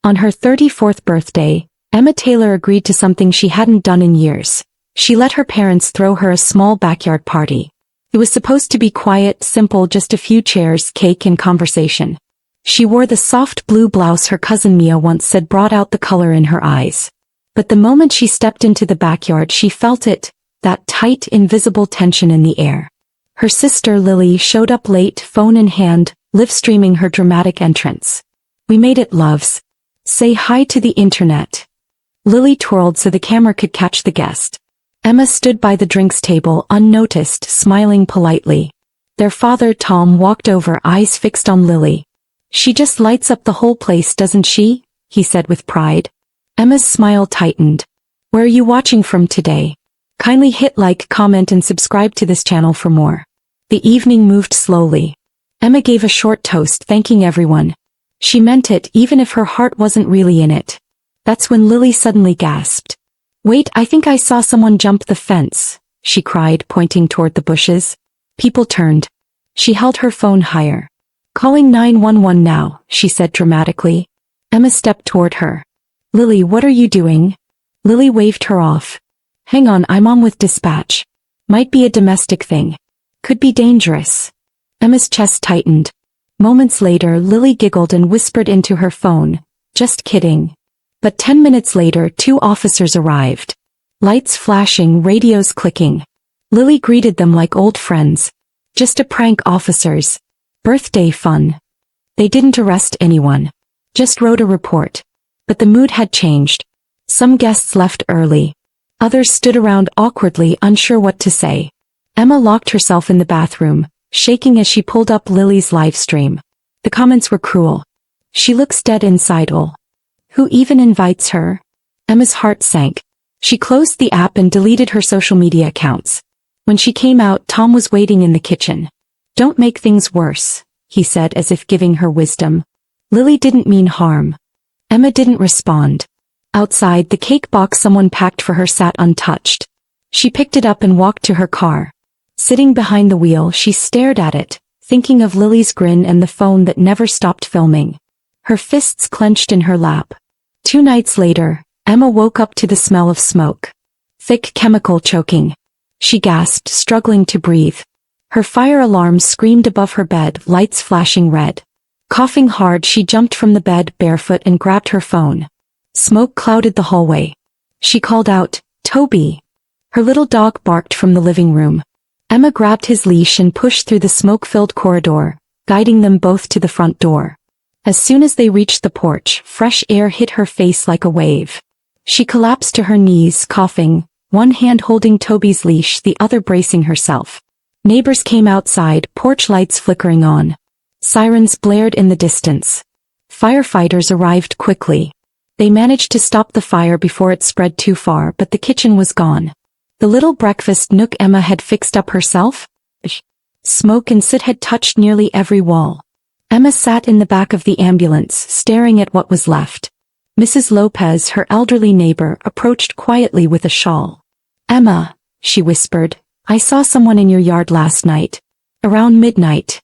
On her 34th birthday, Emma Taylor agreed to something she hadn't done in years. She let her parents throw her a small backyard party. It was supposed to be quiet, simple, just a few chairs, cake and conversation. She wore the soft blue blouse her cousin Mia once said brought out the color in her eyes. But the moment she stepped into the backyard she felt it, that tight, invisible tension in the air. Her sister Lily showed up late, phone in hand, live-streaming her dramatic entrance. "We made it, loves. Say hi to the internet." Lily twirled so the camera could catch the guest. Emma stood by the drinks table unnoticed, smiling politely. Their father Tom walked over, eyes fixed on Lily. "She just lights up the whole place, doesn't she?" he said with pride. Emma's smile tightened. "Where are you watching from today? Kindly hit like, comment and subscribe to this channel for more." The evening moved slowly. Emma gave a short toast thanking everyone. She meant it even if her heart wasn't really in it. That's when Lily suddenly gasped. "Wait, I think I saw someone jump the fence," she cried, pointing toward the bushes. People turned. She held her phone higher. "Calling 911 now," she said dramatically. Emma stepped toward her. "Lily, what are you doing?" Lily waved her off. "Hang on, I'm on with dispatch. Might be a domestic thing. Could be dangerous." Emma's chest tightened. Moments later Lily giggled and whispered into her phone, "Just kidding." But 10 minutes later 2 officers arrived. Lights flashing, radios clicking. Lily greeted them like old friends. "Just a prank, officers. Birthday fun." They didn't arrest anyone. Just wrote a report. But the mood had changed. Some guests left early. Others stood around awkwardly, unsure what to say. Emma locked herself in the bathroom, shaking as she pulled up Lily's live stream. The comments were cruel. "She looks dead inside. Who even invites her?" Emma's heart sank. She closed the app and deleted her social media accounts. When she came out, Tom was waiting in the kitchen. "Don't make things worse," he said as if giving her wisdom. "Lily didn't mean harm." Emma didn't respond. Outside, the cake box someone packed for her sat untouched. She picked it up and walked to her car. Sitting behind the wheel, she stared at it, thinking of Lily's grin and the phone that never stopped filming. Her fists clenched in her lap. 2 nights later, Emma woke up to the smell of smoke. Thick chemical choking. She gasped, struggling to breathe. Her fire alarm screamed above her bed, lights flashing red. Coughing hard, she jumped from the bed barefoot and grabbed her phone. Smoke clouded the hallway. She called out, "Toby." Her little dog barked from the living room. Emma grabbed his leash and pushed through the smoke-filled corridor, guiding them both to the front door. As soon as they reached the porch, fresh air hit her face like a wave. She collapsed to her knees, coughing, one hand holding Toby's leash, the other bracing herself. Neighbors came outside, porch lights flickering on. Sirens blared in the distance. Firefighters arrived quickly. They managed to stop the fire before it spread too far, but the kitchen was gone. The little breakfast nook Emma had fixed up herself? Smoke and soot had touched nearly every wall. Emma sat in the back of the ambulance, staring at what was left. Mrs. Lopez, her elderly neighbor, approached quietly with a shawl. "Emma," she whispered, "I saw someone in your yard last night. Around midnight.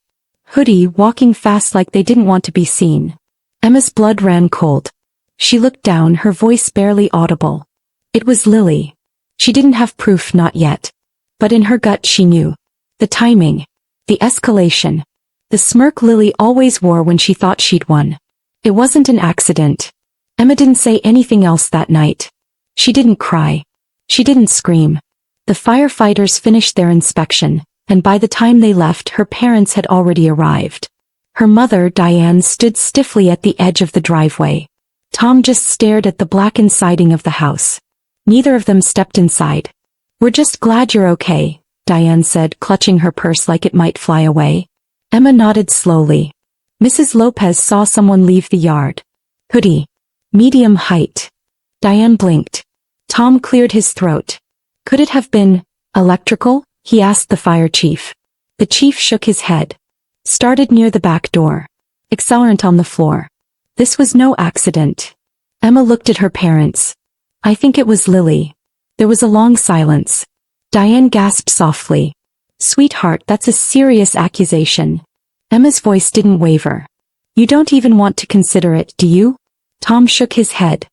Hoodie, walking fast like they didn't want to be seen." Emma's blood ran cold. She looked down, her voice barely audible. It was Lily. She didn't have proof, not yet. But in her gut she knew. The timing. The escalation. The smirk Lily always wore when she thought she'd won. It wasn't an accident. Emma didn't say anything else that night. She didn't cry. She didn't scream. The firefighters finished their inspection, and by the time they left her parents had already arrived. Her mother, Diane, stood stiffly at the edge of the driveway. Tom just stared at the blackened siding of the house. Neither of them stepped inside. "We're just glad you're okay," Diane said, clutching her purse like it might fly away. Emma nodded slowly. Mrs. Lopez saw someone leave the yard. Hoodie. Medium height. Diane blinked. Tom cleared his throat. "Could it have been electrical?" he asked the fire chief. The chief shook his head. "Started near the back door. Accelerant on the floor. This was no accident." Emma looked at her parents. "I think it was Lily." There was a long silence. Diane gasped softly. "Sweetheart, that's a serious accusation." Emma's voice didn't waver. "You don't even want to consider it, do you?" Tom shook his head.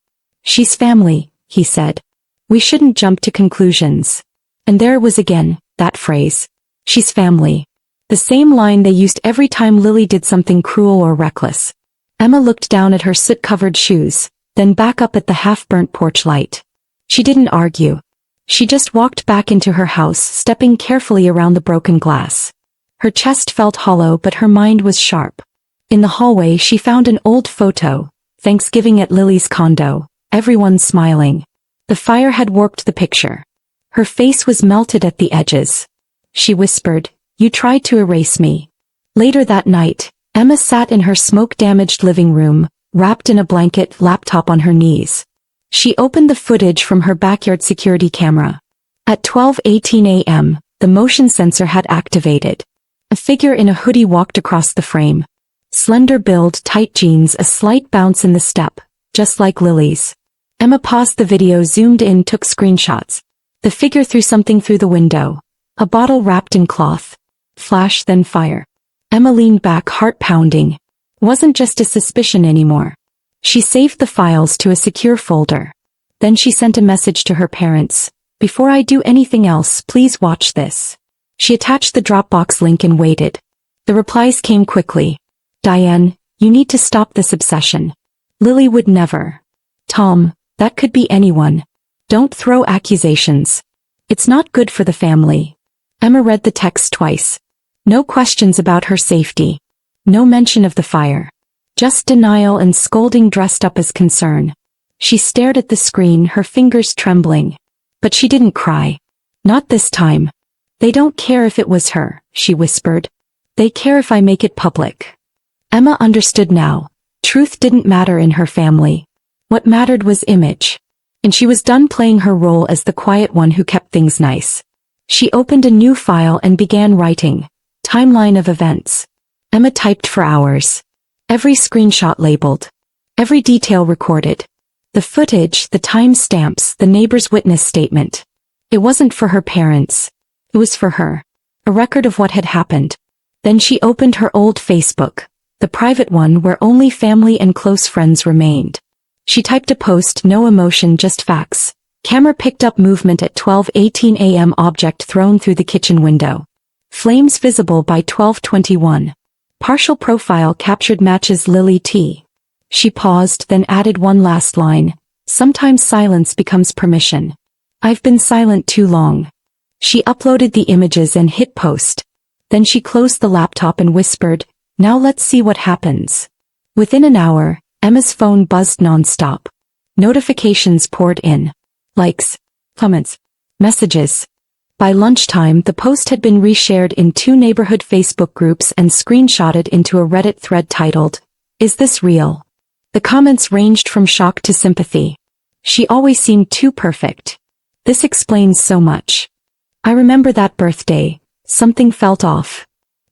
She's family, he said. We shouldn't jump to conclusions. And there it was again, that phrase. She's family. The same line they used every time Lily did something cruel or reckless. Emma looked down at her soot-covered shoes, then back up at the half-burnt porch light. She didn't argue. She just walked back into her house, stepping carefully around the broken glass. Her chest felt hollow, but her mind was sharp. In the hallway she found an old photo, Thanksgiving at Lily's condo, everyone smiling. The fire had warped the picture. Her face was melted at the edges. She whispered, "You tried to erase me." Later that night, Emma sat in her smoke-damaged living room, wrapped in a blanket, laptop on her knees. She opened the footage from her backyard security camera. At 12:18 a.m., the motion sensor had activated. A figure in a hoodie walked across the frame. Slender build, tight jeans, a slight bounce in the step, just like Lily's. Emma paused the video, zoomed in, took screenshots. The figure threw something through the window. A bottle wrapped in cloth. Flash, then fire. Emma leaned back, heart pounding. Wasn't just a suspicion anymore. She saved the files to a secure folder. Then she sent a message to her parents. "Before I do anything else, please watch this." She attached the Dropbox link and waited. The replies came quickly. "Diane, you need to stop this obsession. Lily would never." "Tom, that could be anyone. Don't throw accusations. It's not good for the family." Emma read the text twice. No questions about her safety. No mention of the fire. Just denial and scolding dressed up as concern. She stared at the screen, her fingers trembling. But she didn't cry. Not this time. "They don't care if it was her," she whispered. "They care if I make it public." Emma understood now. Truth didn't matter in her family. What mattered was image. And she was done playing her role as the quiet one who kept things nice. She opened a new file and began writing. Timeline of events. Emma typed for hours. Every screenshot labeled. Every detail recorded. The footage, the timestamps, the neighbor's witness statement. It wasn't for her parents. It was for her. A record of what had happened. Then she opened her old Facebook, the private one where only family and close friends remained. She typed a post, no emotion, just facts. Camera picked up movement at 12:18 a.m. Object thrown through the kitchen window. Flames visible by 12:21. Partial profile captured matches Lily T. She paused, then added one last line. Sometimes silence becomes permission. I've been silent too long. She uploaded the images and hit post. Then she closed the laptop and whispered, "Now let's see what happens." Within an hour, Emma's phone buzzed non-stop. Notifications poured in. Likes, comments, messages. By lunchtime, the post had been reshared in 2 neighborhood Facebook groups and screenshotted into a Reddit thread titled, "Is this real?" The comments ranged from shock to sympathy. "She always seemed too perfect. This explains so much. I remember that birthday. Something felt off."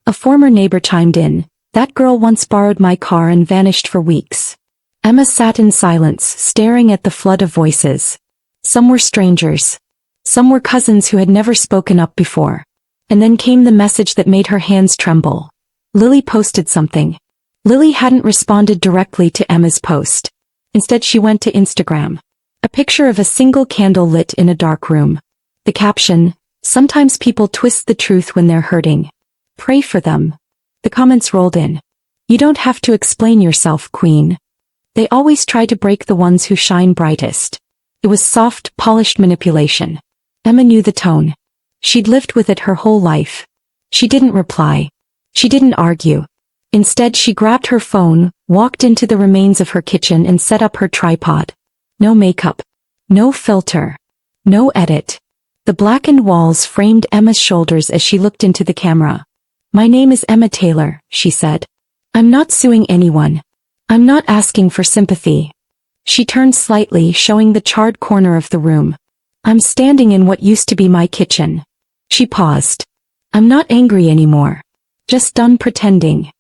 A former neighbor chimed in, "That girl once borrowed my car and vanished for weeks." Emma sat in silence, staring at the flood of voices. Some were strangers. Some were cousins who had never spoken up before. And then came the message that made her hands tremble. Lily posted something. Lily hadn't responded directly to Emma's post. Instead she went to Instagram. A picture of a single candle lit in a dark room. The caption, "Sometimes people twist the truth when they're hurting. Pray for them." The comments rolled in. "You don't have to explain yourself, Queen. They always try to break the ones who shine brightest." It was soft, polished manipulation. Emma knew the tone. She'd lived with it her whole life. She didn't reply. She didn't argue. Instead she grabbed her phone, walked into the remains of her kitchen and set up her tripod. No makeup. No filter. No edit. The blackened walls framed Emma's shoulders as she looked into the camera. "My name is Emma Taylor," she said. "I'm not suing anyone. I'm not asking for sympathy." She turned slightly, showing the charred corner of the room. "I'm standing in what used to be my kitchen." She paused. "I'm not angry anymore. Just done pretending."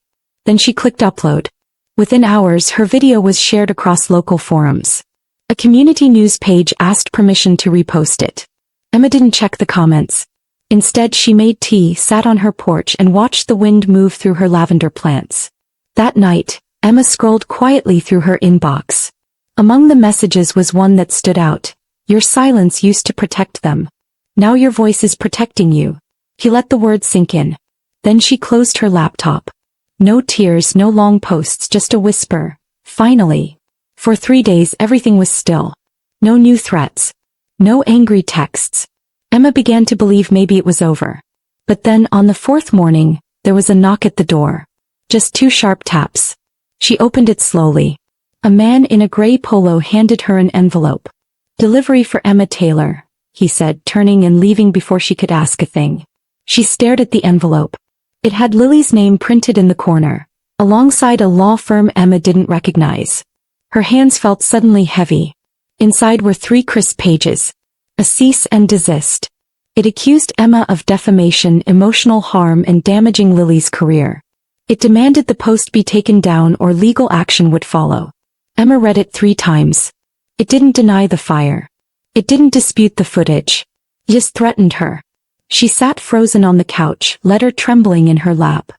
Then she clicked upload. Within hours her video was shared across local forums. A community news page asked permission to repost it. Emma didn't check the comments. Instead she made tea, sat on her porch and watched the wind move through her lavender plants. That night, Emma scrolled quietly through her inbox. Among the messages was one that stood out. Your silence used to protect them. Now your voice is protecting you. He let the words sink in. Then she closed her laptop. No tears, no long posts, just a whisper. Finally. For 3 days everything was still. No new threats. No angry texts. Emma began to believe maybe it was over. But then, on the 4th morning, there was a knock at the door. Just 2 sharp taps. She opened it slowly. A man in a gray polo handed her an envelope. Delivery for Emma Taylor, he said, turning and leaving before she could ask a thing. She stared at the envelope. It had Lily's name printed in the corner, alongside a law firm Emma didn't recognize. Her hands felt suddenly heavy. Inside were 3 crisp pages. A cease and desist. It accused Emma of defamation, emotional harm, and damaging Lily's career. It demanded the post be taken down or legal action would follow. Emma read it 3 times. It didn't deny the fire. It didn't dispute the footage. It just threatened her. She sat frozen on the couch, letter trembling in her lap.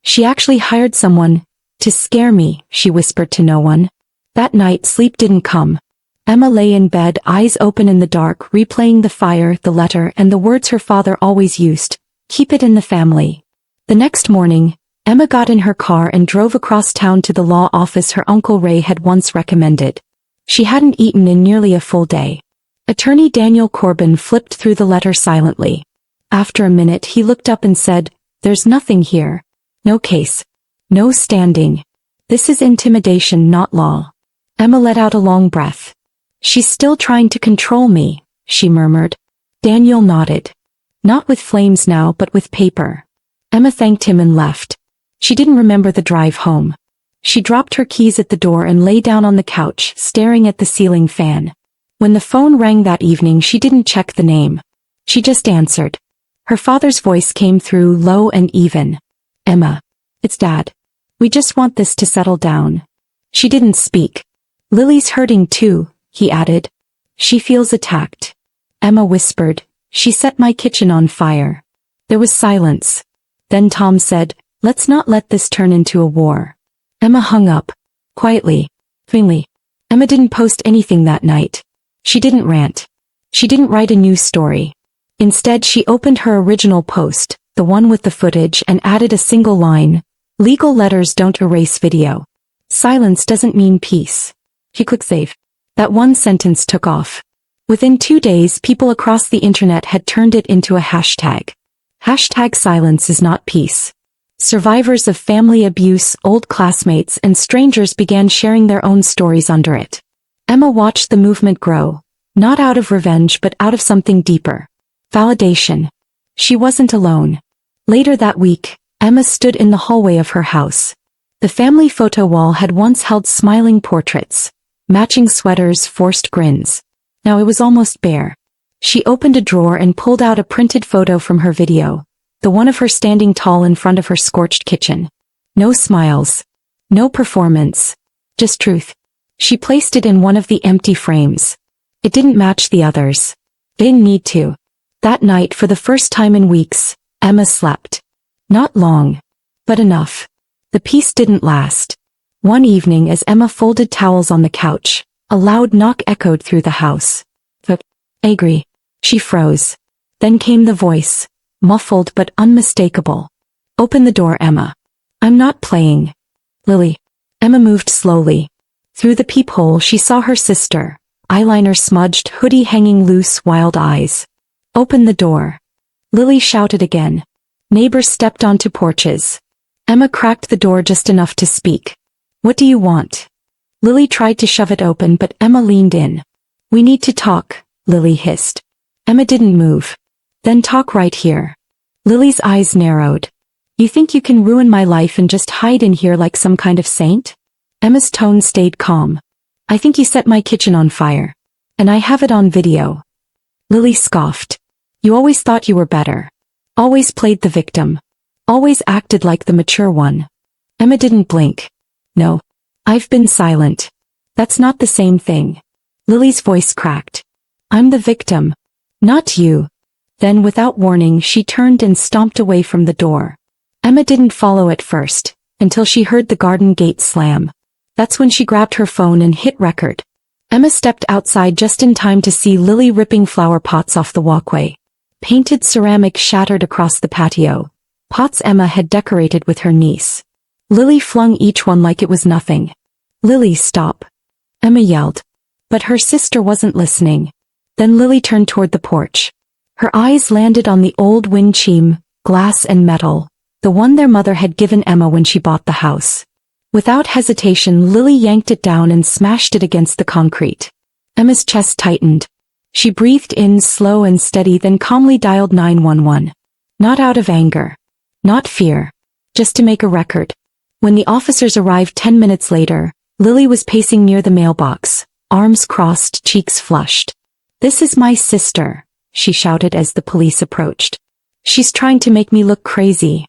She actually hired someone to scare me, she whispered to no one. That night sleep didn't come. Emma lay in bed, eyes open in the dark, replaying the fire, the letter, and the words her father always used. Keep it in the family. The next morning, Emma got in her car and drove across town to the law office her Uncle Ray had once recommended. She hadn't eaten in nearly a full day. Attorney Daniel Corbin flipped through the letter silently. After a minute he looked up and said, "There's nothing here. No case. No standing. This is intimidation, not law." Emma let out a long breath. "She's still trying to control me," she murmured. Daniel nodded. Not with flames now, but with paper. Emma thanked him and left. She didn't remember the drive home. She dropped her keys at the door and lay down on the couch, staring at the ceiling fan. When the phone rang that evening she didn't check the name. She just answered. Her father's voice came through, low and even. "Emma. It's Dad. We just want this to settle down." She didn't speak. "Lily's hurting too," he added. "She feels attacked." Emma whispered, "She set my kitchen on fire." There was silence. Then Tom said, "Let's not let this turn into a war." Emma hung up. Quietly. Finally. Emma didn't post anything that night. She didn't rant. She didn't write a new story. Instead she opened her original post, the one with the footage, and added a single line. "Legal letters don't erase video. Silence doesn't mean peace." She clicked save. That one sentence took off. Within 2 days people across the internet had turned it into a hashtag. Hashtag silence is not peace. Survivors of family abuse, old classmates, and strangers began sharing their own stories under it. Emma watched the movement grow, not out of revenge but out of something deeper. Validation. She wasn't alone. Later that week, Emma stood in the hallway of her house. The family photo wall had once held smiling portraits, matching sweaters, forced grins. Now it was almost bare. She opened a drawer and pulled out a printed photo from her video, the one of her standing tall in front of her scorched kitchen. No smiles. No performance. Just truth. She placed it in one of the empty frames. It didn't match the others. It didn't need to. That night, for the first time in weeks, Emma slept. Not long. But enough. The peace didn't last. One evening as Emma folded towels on the couch, a loud knock echoed through the house. "Agree." She froze. Then came the voice, muffled but unmistakable. "Open the door, Emma. I'm not playing." "Lily." Emma moved slowly. Through the peephole she saw her sister, eyeliner smudged, hoodie hanging loose, wild eyes. "Open the door." Lily shouted again. Neighbors stepped onto porches. Emma cracked the door just enough to speak. "What do you want?" Lily tried to shove it open but Emma leaned in. "We need to talk," Lily hissed. Emma didn't move. "Then talk right here." Lily's eyes narrowed. "You think you can ruin my life and just hide in here like some kind of saint?" Emma's tone stayed calm. "I think you set my kitchen on fire. And I have it on video." Lily scoffed. "You always thought you were better. Always played the victim. Always acted like the mature one." Emma didn't blink. "No. I've been silent. That's not the same thing." Lily's voice cracked. "I'm the victim. Not you." Then without warning she turned and stomped away from the door. Emma didn't follow at first, until she heard the garden gate slam. That's when she grabbed her phone and hit record. Emma stepped outside just in time to see Lily ripping flower pots off the walkway. Painted ceramic shattered across the patio. Pots Emma had decorated with her niece. Lily flung each one like it was nothing. "Lily, stop!" Emma yelled. But her sister wasn't listening. Then Lily turned toward the porch. Her eyes landed on the old wind chime, glass and metal, the one their mother had given Emma when she bought the house. Without hesitation, Lily yanked it down and smashed it against the concrete. Emma's chest tightened. She breathed in slow and steady, then calmly dialed 911. Not out of anger. Not fear. Just to make a record. When the officers arrived 10 minutes later, Lily was pacing near the mailbox, arms crossed, cheeks flushed. "This is my sister," she shouted as the police approached. "She's trying to make me look crazy."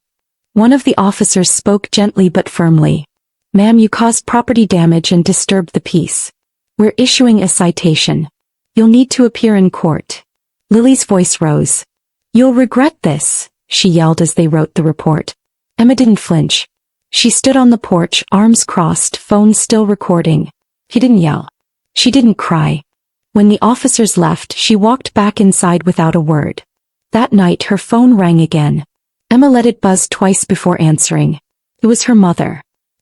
One of the officers spoke gently but firmly. "Ma'am, you caused property damage and disturbed the peace. We're issuing a citation. You'll need to appear in court." Lily's voice rose. "You'll regret this," she yelled as they wrote the report. Emma didn't flinch. She stood on the porch, arms crossed, phone still recording. He didn't yell. She didn't cry. When the officers left, she walked back inside without a word. That night her phone rang again. Emma let it buzz twice before answering. It was her mother.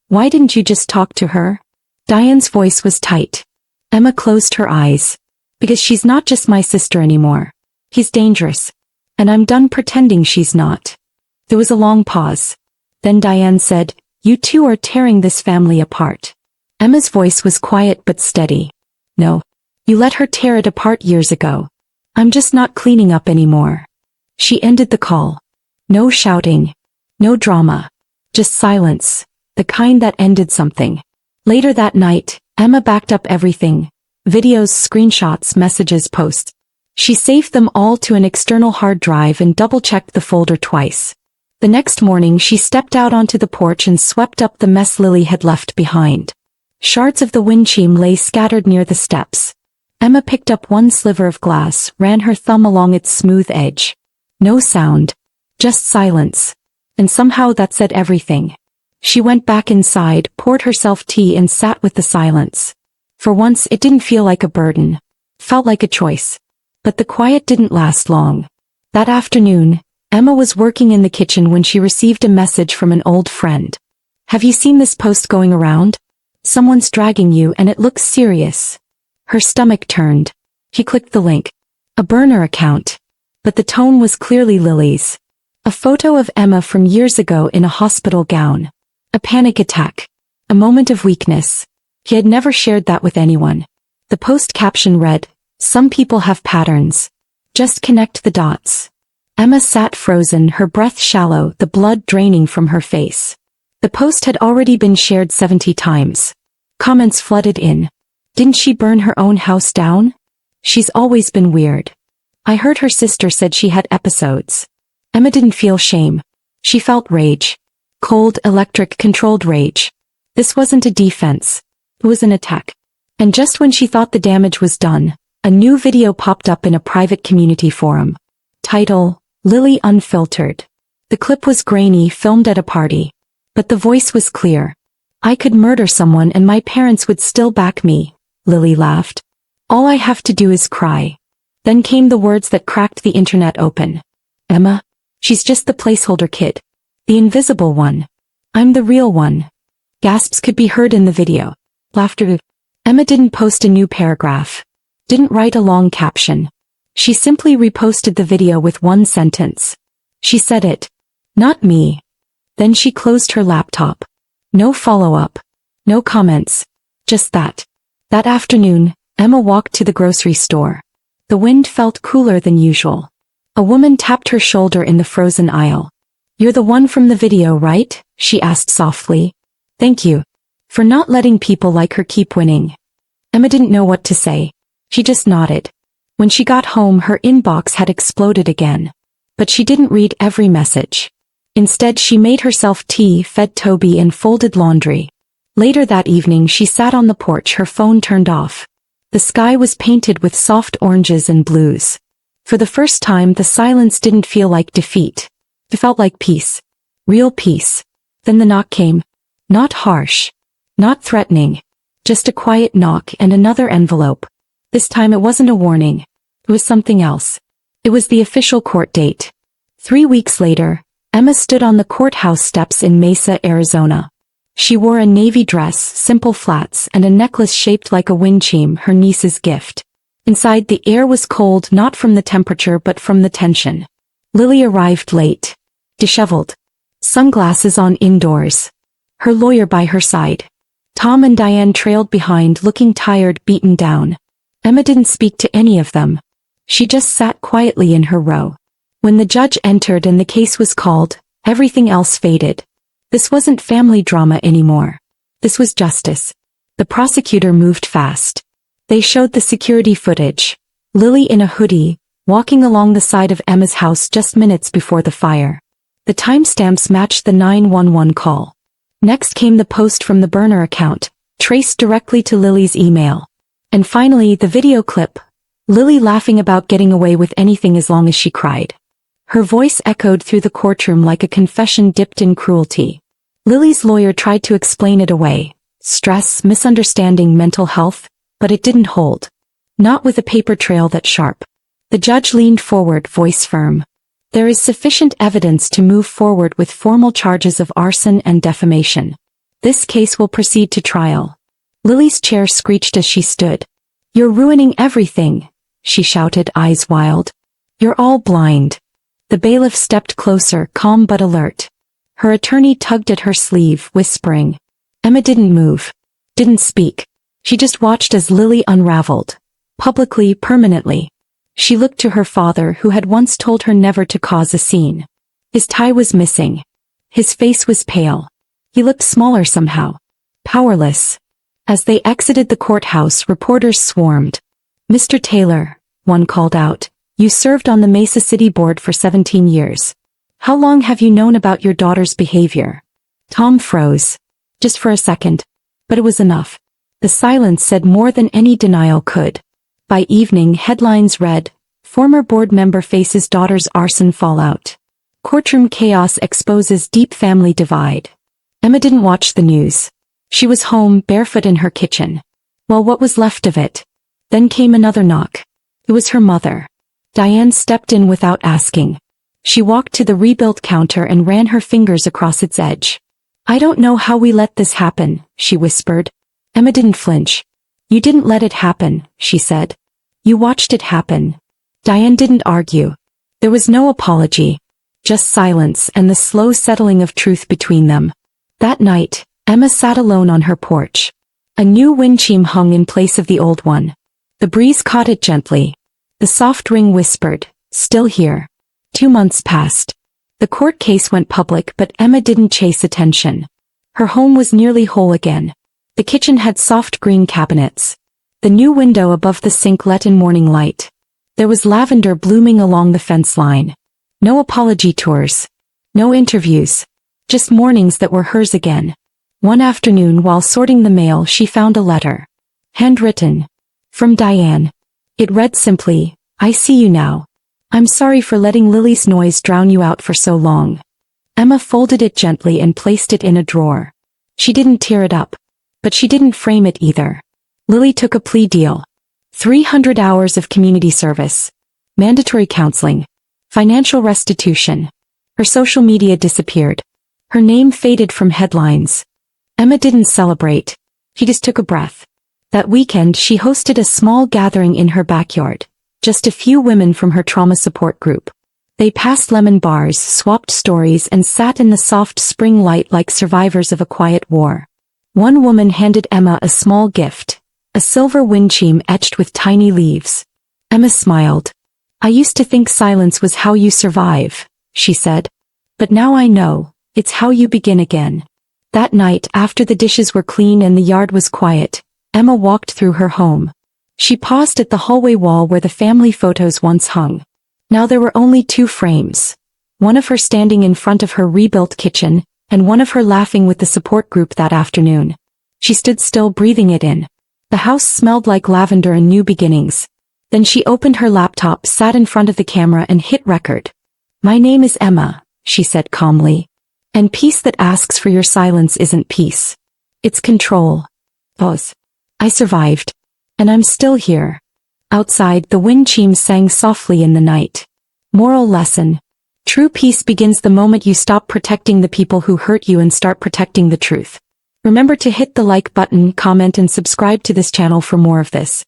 "Why didn't you just talk to her?" Diane's voice was tight. Emma closed her eyes. "Because she's not just my sister anymore. He's dangerous. And I'm done pretending she's not." There was a long pause. Then Diane said, "You two are tearing this family apart." Emma's voice was quiet but steady. "No. You let her tear it apart years ago. I'm just not cleaning up anymore." She ended the call. No shouting. No drama. Just silence. The kind that ended something. Later that night, Emma backed up everything. Videos, screenshots, messages, posts. She saved them all to an external hard drive and double-checked the folder twice. The next morning she stepped out onto the porch and swept up the mess Lily had left behind. Shards of the wind chime lay scattered near the steps. Emma picked up one sliver of glass, ran her thumb along its smooth edge. No sound. Just silence. And somehow that said everything. She went back inside, poured herself tea and sat with the silence. For once it didn't feel like a burden. Felt like a choice. But the quiet didn't last long. That afternoon, Emma was working in the kitchen when she received a message from an old friend. "Have you seen this post going around? Someone's dragging you and it looks serious." Her stomach turned. She clicked the link. A burner account. But the tone was clearly Lily's. A photo of Emma from years ago in a hospital gown. A panic attack. A moment of weakness. He had never shared that with anyone. The post caption read, "Some people have patterns. Just connect the dots." Emma sat frozen, her breath shallow, the blood draining from her face. The post had already been shared 70 times. Comments flooded in. Didn't she burn her own house down? She's always been weird. I heard her sister said she had episodes. Emma didn't feel shame. She felt rage. Cold, electric, controlled rage. This wasn't a defense. It was an attack. And just when she thought the damage was done, a new video popped up in a private community forum. Title, Lily Unfiltered. The clip was grainy, filmed at a party. But the voice was clear. "I could murder someone and my parents would still back me," Lily laughed. "All I have to do is cry." Then came the words that cracked the internet open. "Emma? She's just the placeholder kid. The invisible one. I'm the real one." Gasps could be heard in the video. Laughter. Emma didn't post a new paragraph. Didn't write a long caption. She simply reposted the video with one sentence. She said it. "Not me." Then she closed her laptop. No follow-up. No comments. Just that. That afternoon, Emma walked to the grocery store. The wind felt cooler than usual. A woman tapped her shoulder in the frozen aisle. "You're the one from the video, right?" she asked softly. "Thank you. For not letting people like her keep winning." Emma didn't know what to say. She just nodded. When she got home, her inbox had exploded again. But she didn't read every message. Instead, she made herself tea, fed Toby, and folded laundry. Later that evening, she sat on the porch, her phone turned off. The sky was painted with soft oranges and blues. For the first time, the silence didn't feel like defeat. It felt like peace. Real peace. Then the knock came. Not harsh. Not threatening. Just a quiet knock and another envelope. This time it wasn't a warning. It was something else. It was the official court date. 3 weeks later, Emma stood on the courthouse steps in Mesa, Arizona. She wore a navy dress, simple flats, and a necklace shaped like a wind chime, her niece's gift. Inside, the air was cold, not from the temperature but from the tension. Lily arrived late. Disheveled. Sunglasses on indoors. Her lawyer by her side. Tom and Diane trailed behind, looking tired, beaten down. Emma didn't speak to any of them. She just sat quietly in her row. When the judge entered and the case was called, everything else faded. This wasn't family drama anymore. This was justice. The prosecutor moved fast. They showed the security footage. Lily in a hoodie, walking along the side of Emma's house just minutes before the fire. The timestamps matched the 911 call. Next came the post from the burner account, traced directly to Lily's email. And finally, the video clip. Lily laughing about getting away with anything as long as she cried. Her voice echoed through the courtroom like a confession dipped in cruelty. Lily's lawyer tried to explain it away. Stress, misunderstanding, mental health, but it didn't hold. Not with a paper trail that sharp. The judge leaned forward, voice firm. There is sufficient evidence to move forward with formal charges of arson and defamation. This case will proceed to trial. Lily's chair screeched as she stood. You're ruining everything, she shouted, eyes wild. You're all blind. The bailiff stepped closer, calm but alert. Her attorney tugged at her sleeve, whispering. Emma didn't move. Didn't speak. She just watched as Lily unraveled. Publicly, permanently. She looked to her father, who had once told her never to cause a scene. His tie was missing. His face was pale. He looked smaller somehow. Powerless. As they exited the courthouse, reporters swarmed. Mr. Taylor, one called out, you served on the Mesa City Board for 17 years. How long have you known about your daughter's behavior? Tom froze. Just for a second. But it was enough. The silence said more than any denial could. By evening, headlines read, former board member faces daughter's arson fallout. Courtroom chaos exposes deep family divide. Emma didn't watch the news. She was home, barefoot in her kitchen. Well, what was left of it? Then came another knock. It was her mother. Diane stepped in without asking. She walked to the rebuilt counter and ran her fingers across its edge. I don't know how we let this happen, she whispered. Emma didn't flinch. You didn't let it happen, she said. You watched it happen. Diane didn't argue. There was no apology. Just silence and the slow settling of truth between them. That night, Emma sat alone on her porch. A new wind chime hung in place of the old one. The breeze caught it gently. The soft ring whispered, still here. 2 months passed. The court case went public, but Emma didn't chase attention. Her home was nearly whole again. The kitchen had soft green cabinets. The new window above the sink let in morning light. There was lavender blooming along the fence line. No apology tours. No interviews. Just mornings that were hers again. One afternoon, while sorting the mail, she found a letter. Handwritten. From Diane. It read simply, I see you now. I'm sorry for letting Lily's noise drown you out for so long. Emma folded it gently and placed it in a drawer. She didn't tear it up. But she didn't frame it either. Lily took a plea deal. 300 hours of community service. Mandatory counseling. Financial restitution. Her social media disappeared. Her name faded from headlines. Emma didn't celebrate. She just took a breath. That weekend she hosted a small gathering in her backyard. Just a few women from her trauma support group. They passed lemon bars, swapped stories, and sat in the soft spring light like survivors of a quiet war. One woman handed Emma a small gift. A silver wind chime etched with tiny leaves. Emma smiled. I used to think silence was how you survive, she said. But now I know, it's how you begin again. That night, after the dishes were clean and the yard was quiet, Emma walked through her home. She paused at the hallway wall where the family photos once hung. Now there were only 2 frames. One of her standing in front of her rebuilt kitchen, and one of her laughing with the support group that afternoon. She stood still, breathing it in. The house smelled like lavender and new beginnings. Then she opened her laptop, sat in front of the camera and hit record. My name is Emma, she said calmly. And peace that asks for your silence isn't peace. It's control. Pause. I survived. And I'm still here. Outside, the wind chimes sang softly in the night. Moral lesson. True peace begins the moment you stop protecting the people who hurt you and start protecting the truth. Remember to hit the like button, comment and subscribe to this channel for more of this.